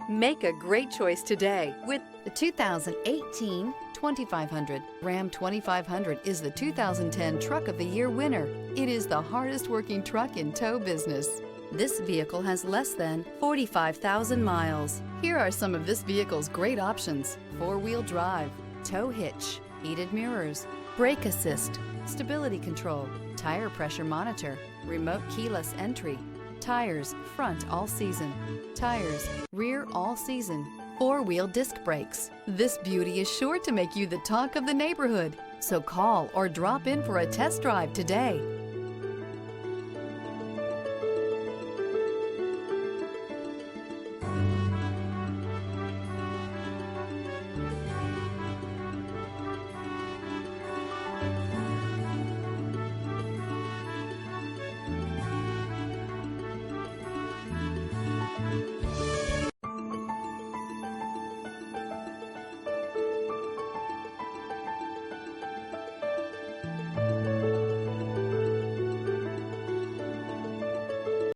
Make a great choice today with The 2018 2500. Ram 2500 is the 2010 Truck of the Year winner. It is the hardest working truck in tow business. This vehicle has less than 45,000 miles. Here are some of this vehicle's great options: four-wheel drive, tow hitch, heated mirrors, brake assist, stability control, tire pressure monitor, remote keyless entry, tires front all season, tires rear all season, four-wheel disc brakes. This beauty is sure to make you the talk of the neighborhood. So call or drop in for a test drive today.